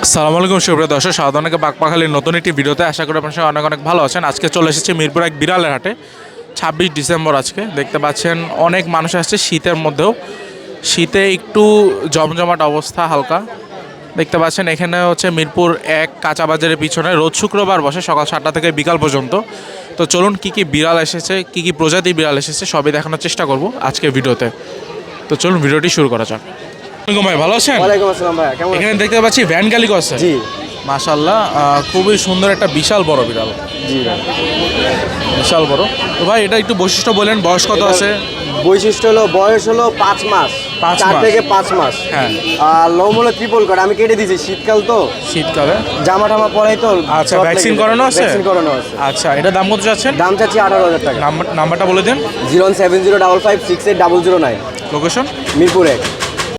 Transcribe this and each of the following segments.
আসসালামু আলাইকুম সুপ্রিয় দর্শক, সাধারণকে বাকপাখালির নতুন একটি ভিডিওতে আশা করি আপনার সঙ্গে অনেক অনেক ভালো আছেন। আজকে চলে এসেছি মিরপুর এক বিড়ালের হাটে। 26 ডিসেম্বর আজকে দেখতে পাচ্ছেন অনেক মানুষ আসছে শীতের মধ্যেও। শীতে একটু জমজমাট অবস্থা হালকা দেখতে পাচ্ছেন। এখানে হচ্ছে মিরপুর এক কাঁচা বাজারের পিছনে রোজ শুক্রবার বসে সকাল 7টা থেকে বিকাল পর্যন্ত। তো চলুন কী কী বিড়াল এসেছে, কী কী প্রজাতির বিড়াল এসেছে সবই দেখানোর চেষ্টা করব আজকের ভিডিওতে। তো চলুন ভিডিওটি শুরু করা যাক। ভাই ভালো আছেন? ওয়ালাইকুম আসসালাম ভাই, কেমন এখানে আছেন? দেখতে পাচ্ছি ভ্যান ক্যালিকো আছে। জি মাশাআল্লাহ, খুবই সুন্দর একটা বিশাল বড় বিড়াল, জি ভাই। বিশাল বড়। তো ভাই এটা একটু বৈশিষ্ট্য বলেন, বয়স কত আছে? বৈশিষ্ট্য হলো বয়স হলো 5 মাস, 5 মাস থেকে 5 মাস। হ্যাঁ। আর লোম হলো ট্রিপল কোট, আমি কেটে দিয়েছি, শীতকাল তো শীতকালে। জামা টামা পরাই তো। আচ্ছা, ভ্যাকসিন করানো আছে? ভ্যাকসিন করানো আছে। আচ্ছা, এটা দাম কত যাচ্ছেন? দাম চাচ্ছি 18,000 টাকা। নাম্বারটা বলে দেন। 07055680009। লোকেশন? মিরপুর এক।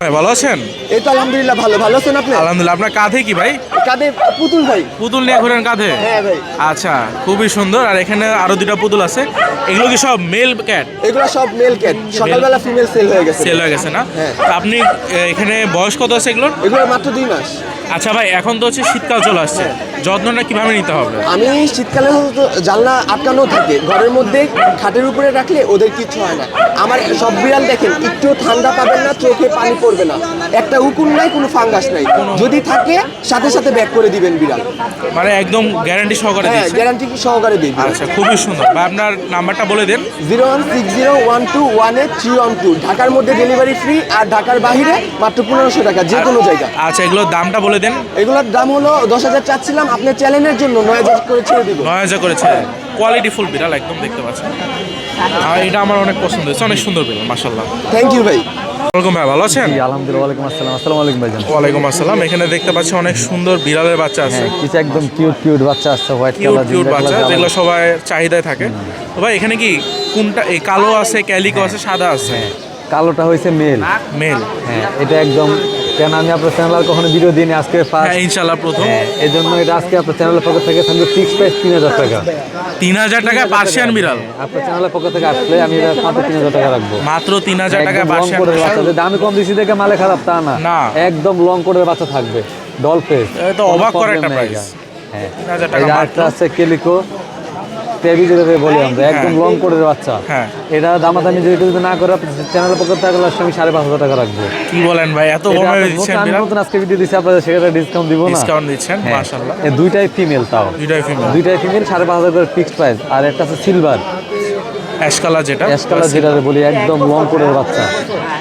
ভাই ভালো আছেন? এই তো আলহামদুলিল্লাহ ভালো। ভালো আছেন আপনি? আলহামদুলিল্লাহ। আপনার কাঁধে কি ভাই? কাঁধে পুতুল ভাই। পুতুল নিয়ে ঘুরেন কাঁধে? হ্যাঁ ভাই। আচ্ছা, খুবই সুন্দর। আর এখানে আরো দুটা পুতুল আছে, এগুলো কি সব মেল ক্যাট? এগুলো সব মেল ক্যাট, সকালবেলা ফিমেল সেল হয়ে গেছে। সেল হয়ে গেছে না? হ্যাঁ। তো আপনি এখানে বয়স কত আছে এগুলোর? এগুলো মাত্র 2 মাস। আচ্ছা ভাই, এখন তো হচ্ছে শীতকাল চলে আসছে, যত্নটা কিভাবে নিতে হবে? আমি শীতকালে হয়তো জানলা আটকানো থাকে ঘরের মধ্যে, খাটের উপরে রাখলে ওদের কিচ্ছু হয় না। আমার সব বিড়াল দেখেন একটু ঠান্ডা পাবেন না, চোখে পানি পড়বে না, একটা উকুন নাই, কোনো ফাঙ্গাস নাই, যদি থাকে সাথে সাথে ব্যাক করে দিবেন বিড়াল। মানে একদম গ্যারান্টি সহকারে হ্যাঁ, দিচ্ছেন? গ্যারান্টি সহকারে দিই। আচ্ছা, খুবই সুন্দর ভাই। আপনার নাম্বারটা বলে দেন। 01601218312। ঢাকার মধ্যে ডেলিভারি ফ্রি, আর ঢাকার বাইরে মাত্র 1500 টাকা যে কোনো জায়গা। আচ্ছা, এগুলোর দামটা বলে দেন। এগুলোর দাম হলো 10,000 চাচ্ছিলাম, আপনার চ্যানেলের জন্য 9,000 করে ছেড়ে দিব। 9000 করেছে। কোয়ালিটি ফুল বিড়াল একদম দেখতে পাচ্ছেন। আর এটা আমার অনেক পছন্দ হয়েছে, অনেক সুন্দর বিড়াল মাশাআল্লাহ। থ্যাংক ইউ ভাই। ওয়ালাইকুম ভাই, ভালো আছেন? জি আলহামদুলিল্লাহ। ওয়ালাইকুম আসসালাম। আসসালামু আলাইকুম ভাইজান। ওয়ালাইকুম আসসালাম। এখানে দেখতে পাচ্ছি অনেক সুন্দর বিড়ালের বাচ্চা আছে, হ্যাঁ, কিছু একদম কিউট কিউট বাচ্চা আছে, হোয়াইট কিউট কালার, কিউট বাচ্চা যেগুলো সবাই চাহিদায় থাকে। তো ভাই এখানে কি কোনটা, এই কালো আছে, ক্যালিকো আছে, সাদা আছে? কালোটা হয়েছে মেল। মেল? হ্যাঁ, এটা একদম, কেন আমি আপনার চ্যানেল কখনো ভিডিও দিইনি, আজকে হ্যাঁ, ফার্স্ট। ইনশাআল্লাহ প্রথম। হ্যাঁ, এই জন্য এটা আজকে আপনার চ্যানেলের পক্ষ থেকে থাকবে ফিক্স প্রাইস 3,000 টাকা। 3000 টাকা পার্সিয়ান বিড়াল? আপনার চ্যানেলের পক্ষ থেকে আসলে আমি এটা মাত্র 3,000 টাকা রাখবো। মাত্র 3000 টাকা একদম লং পার্সিয়ান কোডের বিড়াল? বাচ্চা, দামি কম দিছি দেখে মালে খারাপ তা না, না। একদম লং কোডের বাচ্চা থাকবে, ডল ফেস। এটা তো অবাক করা একটা প্রাইস। হ্যাঁ, 3000 টাকা এই যে আরেকটা আছে কেলিকো, টেবি যেটাকে বলি আমরা, একদম লং কোডের বাচ্চা। হ্যাঁ। এটা দামাদামি যদি না করে চ্যানেলের পক্ষ থেকে আমি 5,500 টাকা রাখবো। কি বলেন ভাই, এত এটা কমে আপনার দিচ্ছেন আমি বিড়াল? নতুন আজকে ভিডিও দিচ্ছি, আপনাদের সেক্ষেত্রে ডিসকাউন্ট দিব না। ডিসকাউন্ট দিচ্ছেন, হ্যাঁ, মাশাআল্লাহ। এই দুইটাই ফিমেল, তাও দুইটাই ফিমেল? দুইটাই ফিমেল, 5,500 করে ফিক্সড প্রাইস। আর একটা আছে সিলভার, অ্যাশ কালার যেটা? অ্যাশ কালার যেটা বলি, একদম লং কোডের বাচ্চা।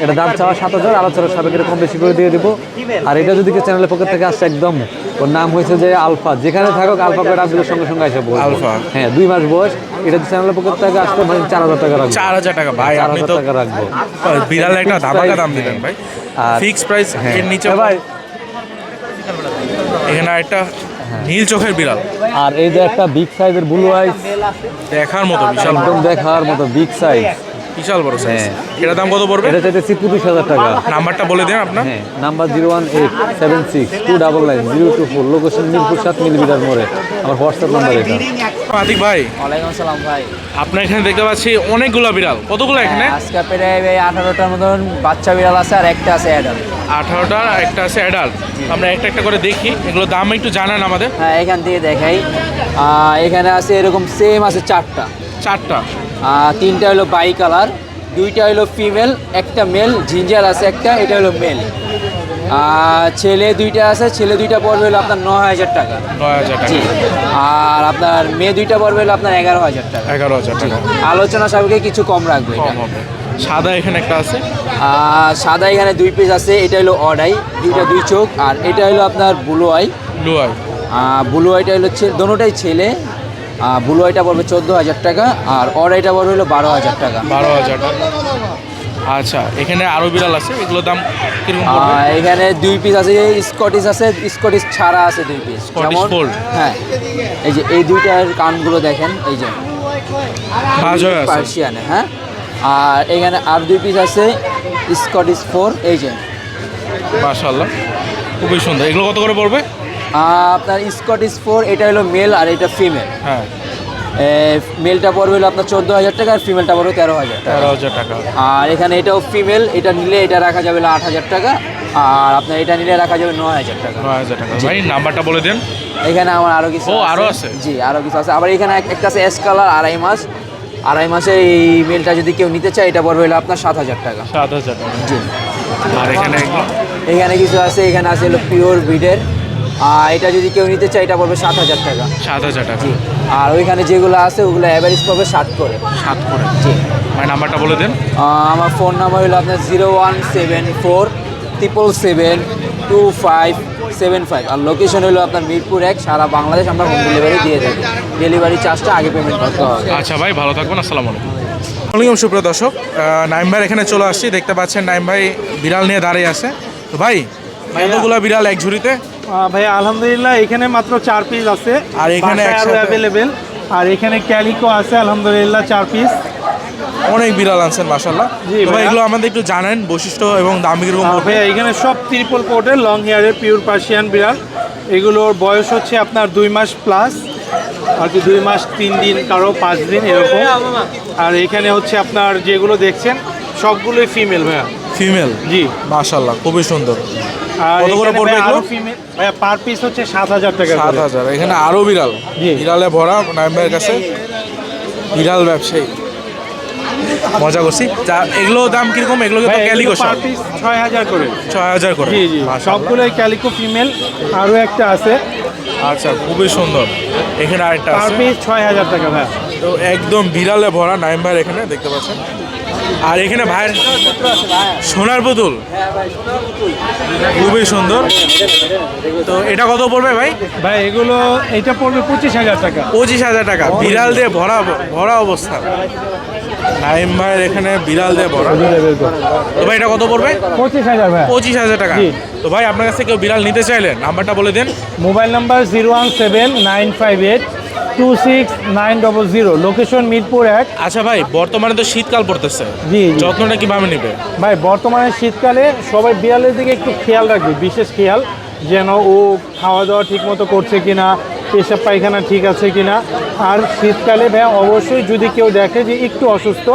এটা দাম চাওয়া 7,000, আলোচনার সাপেক্ষে কম বেশি করে দিয়ে দিব। আর এটা যদি চ্যানেলের পক্ষ থেকে আসছে, একদম ওর নাম হয়েছে যে আলফা, যেখানে থাকুক আলফা করে আপনাদের সঙ্গে সঙ্গে এসে বলবো। আলফা? হ্যাঁ, 2 মাস বয়স। এটা যদি চ্যানেলের পক্ষ থেকে আসতে মানে 4,000 টাকা রাখবো। 4000 টাকা ভাই, আপনি 4,000 তো টাকা রাখবো। বিড়াল একটা Fixed ধামাকা price, দাম দিলেন ভাই। আর ফিক্স প্রাইস। হ্যাঁ, এর নিচে ভাই, এখানে একটা নীল চোখের বিড়াল, আর এই যে একটা বিগ সাইজের ব্লু আইস, দেখার মতো বিশাল, একদম দেখার মতো বিগ সাইজ। বিশাল বড় সাইজ। হ্যাঁ। এটার দাম কত পড়বে? এটা চাইতেছি 25,000 টাকা। নাম্বারটা বলে দেন আপনার। হ্যাঁ, নাম্বার 01876299024, লোকেশন মিরপুর 7 মিলিমিটার মোড়ে। আমার হোয়াটসঅ্যাপ নাম্বার এটা। আতিক ভাই, ওয়ালাইকুম আসসালাম ভাই। আপনার এখানে দেখতে পাচ্ছি অনেকগুলো বিড়াল, কতগুলো এখানে? আজকে প্রায় 18টার মতন বাচ্চা বিড়াল আছে, আর একটা আছে অ্যাডাল্ট। 18টা, একটা আছে অ্যাডাল্ট। আমরা একটা একটা করে দেখি, এগুলো দাম একটু জানান আমাদের। হ্যাঁ, এখান থেকে দেখাই। এখানে আছে এরকম সেম আছে 4টা। 4টা? 3টা হলো বাই কালার, 2টা হলো ফিমেল, একটা মেল জিঞ্জার আছে একটা, এটা হলো মেল। ছেলে 2টা আছে, ছেলে 2টা পড়বে হলো আপনার 9,000 টাকা। 9000 টাকা? জি। আর আপনার মেয়ে 2টা পড়বে হলো আপনার 11,000 টাকা। 11000 টাকা? আলোচনা সাপেক্ষে কিছু কম রাখবে এটা। কম হবে। সাদা এখানে একটা আছে? সাদা এখানে 2 পিস আছে, এটা হলো অড আই, 2টা 2 চোখ। আর এটা হলো আপনার blue eye. Blue eye? Blue আইটা হলো দোনোটাই ছেলে। ব্লু আইটা পড়বে 14,000 টাকা, আর অড আইটা পড়বে হলো 12,000 টাকা। 12,000 টাকা। আচ্ছা, এখানে আরো বিড়াল আছে, এগুলোর দাম কিরকম পড়বে? এখানে 2 পিস আছে, স্কটিশ আছে, স্কটিশ ছাড়া আছে 2 পিস। Scottish fold? হ্যাঁ, এই যে এই দুইটার কানগুলো দেখেন, এই যে ভাঁজ হয়ে আছে? পার্সিয়ান। হ্যাঁ, আর এখানে আর 2 পিস আছে স্কটিশ 4, এই যে মাশাআল্লাহ, খুবই সুন্দর। এগুলো কত করে পড়বে? আপনার স্কটিশ 4, এটা হলো মেল আর এটা ফিমেল। হ্যাঁ। মেলটা পড়বে হলো আপনার 14,000 টাকা, আর ফিমেলটা পড়বে 13,000 টাকা। 13,000 টাকা? আর এখানে এটাও ফিমেল, এটা নিলে এটা রাখা যাবে 8,000 টাকা। আর আপনার এটা নিলে রাখা যাবে 9,000 টাকা। 9,000 টাকা। ভাই নাম্বারটা বলে দেন। এখানে আমার আরও কিছু ও, আরো আছে? জি, আরও কিছু আছে। আবার এখানে একটা আছে এস কালার 2.5 মাস, 2.5 মাসের এই মেলটা যদি কেউ নিতে চায় এটা পড়বে হলো আপনার 7,000 টাকা। 7,000 টাকা। জি। আর এখানে এগুলো এখানে কিছু আছে, এখানে আছে হলো পিওর ব্রিডের, আর এটা যদি কেউ নিতে চায় এটা পড়বে 7,000 টাকা। 7,000 টাকা। জি। আর ওইখানে যেগুলো আছে ওগুলো অ্যাভারেজ পাবে 7 করে। 7 করে। জি। ভাই নাম্বারটা বলে দেন। আমার ফোন নাম্বার হলো আপনার 0174 777 2575, আর লোকেশন হলো আপনার মিরপুর 1, সারা বাংলাদেশ আমরা হোম ডেলিভারি দিয়ে থাকি। ডেলিভারি চার্জটা আগে পেমেন্ট করতে হবে। আচ্ছা ভাই, ভালো থাকবেন। আসসালামু আলাইকুম। আসসালামু সুপ্রিয় দর্শক, নাইম ভাই এখানে চলে আসছি। দেখতে পাচ্ছেন নাইম ভাই বিড়াল নিয়ে দাঁড়িয়ে আছে। তো ভাই এতগুলো বিড়াল এক ঝুড়িতে? ভাই আলহামদুলিল্লাহ এখানে মাত্র 4 পিস আছে, আর এখানে বাসায় আরো একসাথে? অ্যাভেলেবেল। আর এখানে ক্যালিকো আছে আলহামদুলিল্লাহ 4 পিস। অনেক বিড়াল আনছেন মাশাআল্লাহ। জি তো ভাই ভাইয়া। এগুলো আমাদের একটু জানেন বৈশিষ্ট্য এবং দাম কিরকম পড়বে? ভাইয়া এখানে সব ট্রিপল কোটের লং হেয়ারের পিওর পার্সিয়ান বিড়াল। এগুলোর বয়স হচ্ছে আপনার 2 মাস প্লাস, আর কি 2 মাস 3 দিন, কারো 5 দিন এরকম। আর এখানে হচ্ছে আপনার যেগুলো দেখছেন সবগুলোই ফিমেল ভাইয়া। ফিমেল? জি। মাশাআল্লাহ, খুবই সুন্দর। আর কত করে এখানে পড়বে ভাইয়া এগুলো? আরো ফিমেল ভাইয়া পার পিস হচ্ছে 7,000 টাকা করে। 7,000। এখানে আরো বিড়াল? জি। বিড়ালে ভরা নাইম ভাইয়ের কাছে। বিড়াল ব্যবসায়ী, মজা করছি। এগুলো দাম কিরকম? এগুলো তো ক্যালিকো পার সব? পিস 6,000 করে। 6,000 করে? জি জি, মাশাআল্লাহ। সবগুলোই ক্যালিকো ফিমেল। আরও একটা আছে, আচ্ছা, খুবই সুন্দর। এখানে আরেকটা পার আছে। পিস 6,000 টাকা ভাই। তো একদম বিড়ালে ভরা নাইম ভাইয়ের এখানে দেখতে পাচ্ছেন। আর এখানে ভাইয়ের সোনার পুতুল, খুবই সুন্দর। তো এটা কত পড়বে ভাই? ভাই এগুলো এটা পড়বে 25,000 টাকা। 25,000 টাকা। বিড়াল দিয়ে ভরা ভরা অবস্থা। নাইম ভাইয়ের এখানে বিড়াল দিয়ে ভরা। তো ভাই এটা কত পড়বে? 25,000 ভাই। 25,000 টাকা। জি। তো ভাই আপনার কাছে কেউ বিড়াল নিতে চাইলেন নাম্বারটা বলে দেন। Mobile number 017958269000, location Mirpur 1। আচ্ছা ভাই, বর্তমানে তো শীতকাল পড়তেছে, জি জি। যত্নটা কিভাবে নেবে? ভাই বর্তমানে শীতকালে সবাই বিড়ালের দিকে একটু খেয়াল রাখবে, বিশেষ খেয়াল, যেন ও খাওয়া দাওয়া ঠিক মতো করছে কিনা, পেশাব পায়খানা ঠিক আছে কিনা। আর শীতকালে ভাই অবশ্যই যদি কেউ দেখে যে একটু অসুস্থ,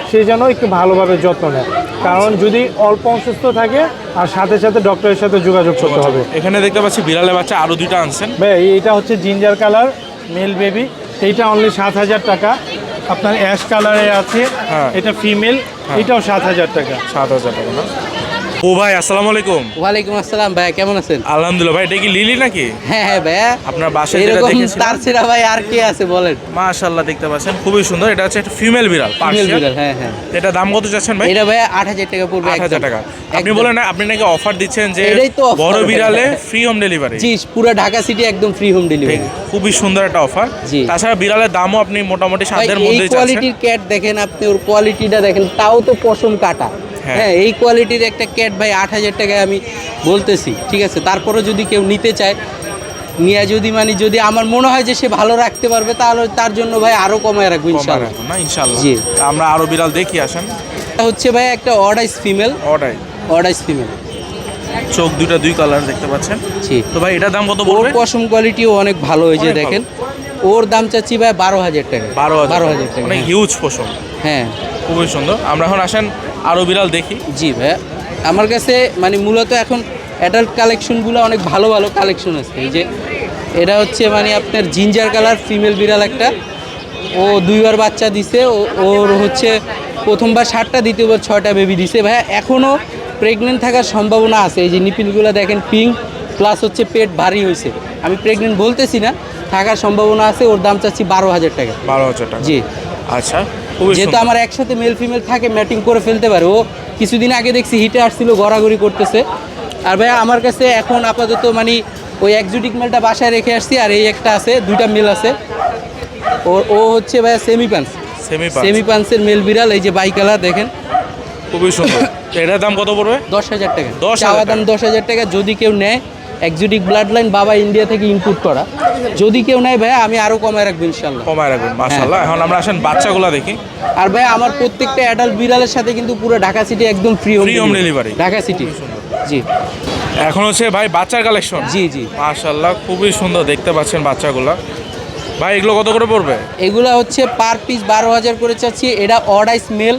সে যেন একটু ভালোভাবে যত্ন নেয়। কারণ যদি অল্প অসুস্থ থাকে, আর সাথে সাথে ডক্টরের সাথে যোগাযোগ করতে হবে। এখানে দেখতে পাচ্ছি বিড়ালের বাচ্চা আরো দুইটা আনছেন। ভাই এটা হচ্ছে জিঞ্জার কালার মেল বেবি, এইটা অনলি 7,000 টাকা। আপনার অ্যাশ কালারে আছে, হ্যাঁ। এটা ফিমেল, এটাও 7,000 টাকা। 7,000 টাকা না? ও ভাই আসসালামু আলাইকুম। ওয়ালাইকুম আসসালাম ভাইয়া, কেমন আছেন? আলহামদুলিল্লাহ। ভাই এটা কি লিলি নাকি? হ্যাঁ হ্যাঁ ভাইয়া, আপনার বাসায় যেটা এরকম দেখেছিলাম। তার ছেড়া ভাই আর কে আছে বলেন? মাশাআল্লাহ, দেখতে পাচ্ছেন খুবই সুন্দর। এটা হচ্ছে একটা ফিমেল বিড়াল, ফিমেল পার্সিয়ান। বিড়াল, হ্যাঁ হ্যাঁ। এটা দাম কত যাচ্ছেন ভাই? এটা ভাইয়া 8,000 টাকা পড়বে। 8,000 টাকা। আপনি একদম। বলেন না, আপনি নাকি অফার দিচ্ছেন যে এটাই তো offer বড় ভাই। বিড়ালে ফ্রি হোম ডেলিভারি। জি, পুরো ঢাকা সিটি একদম ফ্রি হোম ডেলিভারি। খুবই সুন্দর একটা অফার। জি। তাছাড়া বিড়ালের দামও আপনি মোটামুটি ভাই সাধ্যের এই মধ্যেই চাচ্ছেন। কোয়ালিটির ক্যাট দেখেন আপনি, ওর কোয়ালিটিটা দেখেন, তাও তো পশম কাটা। হ্যাঁ। হ্যাঁ, এই কোয়ালিটির একটা ক্যাট ভাই 8,000 টাকায় আমি বলতেছি, ঠিক আছে? তারপরে যদি কেউ নিতে চায়, নিয়ে যদি আমার মনে হয় যে সে ভালো রাখতে পারবে, তাহলে তার জন্য ভাই আরো কমায় রাখবো কমায় ইনশাআল্লাহ। রাখুন না ইনশাআল্লাহ। জি। আমরা আরো বিড়াল দেখি, আসেন। এটা হচ্ছে ভাই একটা অডাইস ফিমেল, ওটাই, অডাইস ফিমেল। চোখ দুইটা দুই কালার দেখতে পাচ্ছেন। জি। তো ভাই এটার দাম কত ওর পড়বে? পশম কোয়ালিটিও অনেক ভালো হয়েছে, অনেক ভালো। দেখেন। ওর দাম চাচ্ছি ভাই 12,000 টাকা। 12,000 টাকা, অনেক হ্যাঁ। হিউজ পশম, হ্যাঁ খুবই সুন্দর। আমরা এখন আসেন আরো বিড়াল দেখি। জি ভাই, আমার কাছে মানে মূলত এখন অ্যাডাল্ট কালেকশনগুলো অনেক ভালো ভালো কালেকশন আছে। এই যে এটা হচ্ছে মানে আপনার জিঞ্জার কালার ফিমেল বিড়াল একটা, ও 2বার বাচ্চা দিছে। ওর হচ্ছে প্রথমবার 7টা, দ্বিতীয়বার 6টা বেবি দিছে ভাই। এখনও প্রেগনেন্ট থাকার সম্ভাবনা আছে। এই যে নিপিলগুলো দেখেন পিঙ্ক, প্লাস হচ্ছে পেট ভারী হয়েছে। আমি প্রেগনেন্ট বলতেছি না, থাকার সম্ভাবনা আছে। ওর দাম চাচ্ছি 12,000 টাকা। 12,000 টাকা। জি। আচ্ছা, খুবই যেহেতু সুন্দর। আমার একসাথে মেল ফিমেল থাকে, ম্যাটিং করে ফেলতে পারে। ও কিছুদিন আগে দেখছি হিটে আসছিল, গড়াগড়ি করতেছে। আর ভাইয়া আমার কাছে এখন আপাতত মানে ওই এক্সোটিক মেলটা বাসায় রেখে আসছি, আর এই একটা আছে, 2টা মেল আছে। ও হচ্ছে ভাইয়া সেমি পান্স, সেমি পান্সের মেল বিড়াল। এই যে বাই কালার দেখেন, খুবই সুন্দর। তো এটার দাম কত পড়বে? 10,000 টাকা। 10,000 চাওয়া দাম 10,000 টাকা। যদি কেউ নেয়, এক্সোটিক ব্লাড লাইন, বাবা ইন্ডিয়া থেকে ইনপুট করা, যদি কেউ নেয় ভাইয়া আমি আরও কমায় রাখবো ইনশাল্লাহ। কমায় রাখবেন, মাশাআল্লাহ। এখন আমরা আসেন বাচ্চাগুলো দেখি। আর ভাই আমার প্রত্যেকটা অ্যাডাল্ট বিড়ালের সাথে কিন্তু পুরো ঢাকা সিটি একদম free Free home home delivery। Delivery, Dhaka city. জি এখন হচ্ছে ভাই বাচ্চার কালেকশন। জি জি। মাশাআল্লাহ, খুবই সুন্দর দেখতে পাচ্ছেন বাচ্চাগুলো। ভাই এগুলো কত করে পড়বে? এগুলা হচ্ছে পার পিস 12,000 করে চাচ্ছি। এটা অড আইস মেল,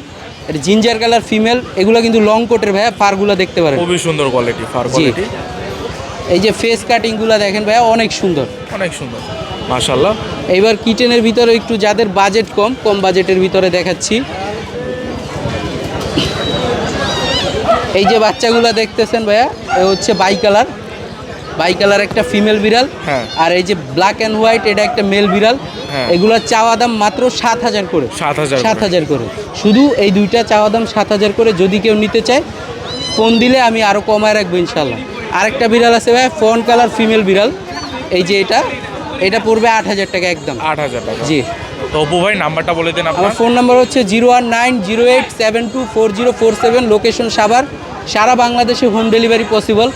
এটা জিঞ্জার কালার ফিমেল, এগুলো কিন্তু লং কোটের ভাইয়া, ফারগুলো দেখতে পারেন। খুবই সুন্দর কোয়ালিটি, ফার জি। কোয়ালিটি এই যে ফেস কাটিংগুলো দেখেন ভাইয়া, অনেক সুন্দর। অনেক সুন্দর মাশাআল্লাহ। এইবার কিটেনের ভিতরে একটু যাদের বাজেট কম বাজেটের ভিতরে দেখাচ্ছি। এই যে বাচ্চাগুলো দেখতেছেন ভাইয়া, এ হচ্ছে বাই কালার একটা ফিমেল বিড়াল। হ্যাঁ। আর এই যে ব্ল্যাক অ্যান্ড হোয়াইট, এটা একটা মেল বিড়াল। হ্যাঁ। এগুলোর চাওয়া দাম মাত্র 7,000 করে। 7,000 7,000 করে। শুধু এই দুইটা চাওয়া দাম 7,000 করে। যদি কেউ নিতে চায় ফোন দিলে আমি আরও কমায় রাখবো ইনশাল্লাহ। আরেকটা বিড়াল আছে ভাই, ফন কালার ফিমেল বিড়াল। এই যে এটা পড়বে 8,000 টাকা একদম। 8,000 টাকা। জি। তো অপু ভাই নাম্বারটা বলে দিন আপনার। আমার ফোন নাম্বার হচ্ছে 01908724047, লোকেশন সাভার। সারা বাংলাদেশে হোম ডেলিভারি পসিবল।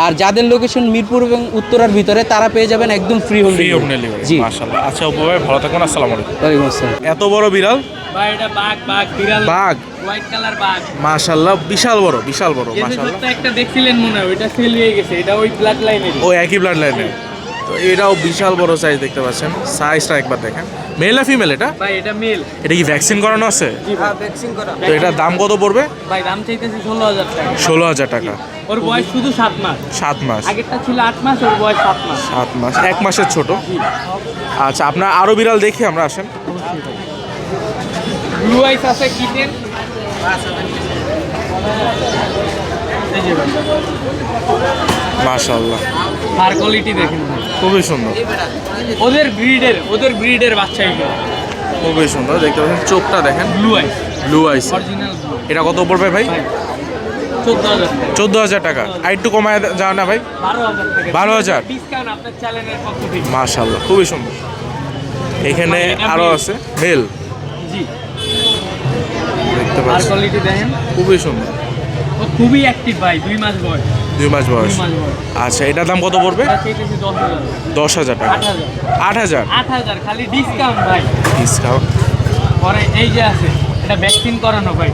আর যাদের লোকেশন মিরপুর এবং উত্তরার ভিতরে তারা পেয়ে যাবেন একদম free home free home delivery. জি। মাশাআল্লাহ। আচ্ছা অপু ভাই ভালো থাকুন, আসসালামু আলাইকুম। ওয়ালাইকুম আসসালাম। এত বড় বিড়াল, ভাই এটা বাঘ বিড়াল, বাঘ হোয়াইট কালার বাঘ। মাশাআল্লাহ, বিশাল বড় মাশাআল্লাহ। একটা দেখছিলেন মনে হয়, ওইটা সেল হয়ে গেছে, এটা ওই ব্লাড লাইনের। ও একই ব্লাড লাইনের। তো এটাও বিশাল বড় সাইজ দেখতে পাচ্ছেন। সাইজটা একবার দেখেন। মেল না ফিমেল এটা? ভাই এটা মেল। এটা কি ভ্যাকসিন করানো আছে? ভ্যাকসিন করা। তো এটার দাম কত পড়বে? ভাই দাম চাইতেছি 16,000 টাকা। 16,000 টাকা। ওর বয়স শুধু 7 মাস। 7 মাস। আগেরটা ছিল 8 মাস, ওর বয়স 7 মাস। 7 মাস, 1 মাসের ছোট। আচ্ছা আপনার আরো বিড়াল দেখি আমরা, আসেন। ব্লু আইস আছে কিটেন। মাশাআল্লাহ, আর কোয়ালিটি দেখেন ভাই। খুবই সুন্দর, ওদের ব্রিডের বাচ্চা এগুলো। খুবই সুন্দর দেখতে পাচ্ছেন। চোখটা দেখেন, blue eyes, blue eyes. Original blue. এটা কত পড়বে ভাই? 14,000 টাকা। 14,000 টাকা। আর একটু কমায় যাও না ভাই? 12,000 টাকা। 12,000? ডিসকাউন্ট আপনার চ্যানেলের পক্ষ থেকে। মাশাআল্লাহ, খুবই সুন্দর। এখানে এটা আরো male। আছে মেল, জি। দেখতে আর পাচ্ছেন, কোয়ালিটি দেখেন, খুবই সুন্দর। ও খুবই অ্যাক্টিভ ভাই, 2 মাস বয়স। 2 মাস বয়স। 2 মাস বয়স। আচ্ছা এটার দাম কত পড়বে? এটা চাইতেছি 10,000। 10,000 টাকা। 8,000। 8,000 8,000 খালি ডিসকাউন্ট ভাই। ডিসকাউন্ট। পরে এই যে আছে, এটা ভ্যাকসিন করানো ভাই।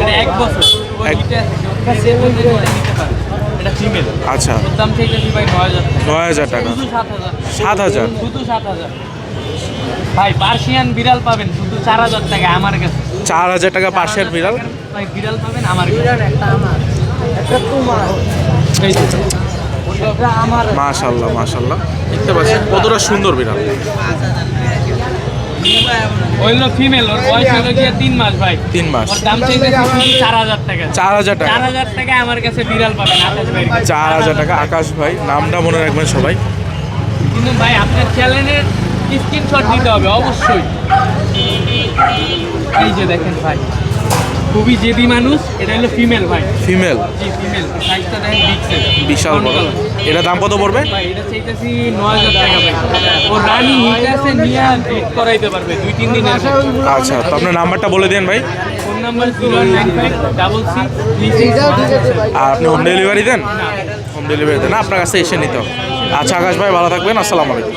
এটা 1 বছর। ওর এক- নিতে আছে, ওর সেল হয়ে গেলে এটা নিতে পারে। এটা ফিমেল। আচ্ছা ওর দাম চাইতেছি ভাই 9,000 টাকা। 9,000 টাকা। শুধু 7,000। 7,000? শুধু 7,000। ভাই পার্সিয়ান বিড়াল পাবেন শুধু 4,000 টাকা আমার কাছে। 4,000 টাকা পাশের বিড়াল। ভাই বিড়াল পাবেন আমার কাছে। এই যে, ওটা আমার। মাশাআল্লাহ মাশাআল্লাহ, দেখতে পাচ্ছেন কতটা সুন্দর বিড়াল। হইলো ফিমেল, ওর বয়স হলো গিয়ে 3 মাস ভাই। 3 মাস। ওর দাম চাইতেছি শুধু 4,000 টাকা। 4,000 টাকা। 4,000 টাকা আমার কাছে বিড়াল পাবেন আকাশ ভাই। 4,000 টাকা। আকাশ ভাই, নামটা মনে রাখবেন সবাই। কিন্তু ভাই আপনার চ্যানেলের স্ক্রিনশট দিতে হবে অবশ্যই। এই যে দেখেন ভাই, খুবই জেদি মানুষ। এটা হলো ফিমেল ভাই। ফিমেল, জি ফিমেল। সাইজটা দেখেন বিগ সাইজ, বিশাল বড়। এটা দাম কত পড়বে? ভাই এটা চাইতেছি 9,000 টাকা ভাই। ও রানী হিট আছে, নিয়ে ডেট করাইতে পারবে 2-3 দিনের। আচ্ছা তো আপনার নাম্বারটা বলে দেন ভাই। Phone number 0956636। আর আপনি হোম ডেলিভারি দেন? হোম ডেলিভারি দেন না, আপনার কাছে এসে নিতে হবে। আচ্ছা আকাশ ভাই ভালো থাকবেন, আসসালামু আলাইকুম।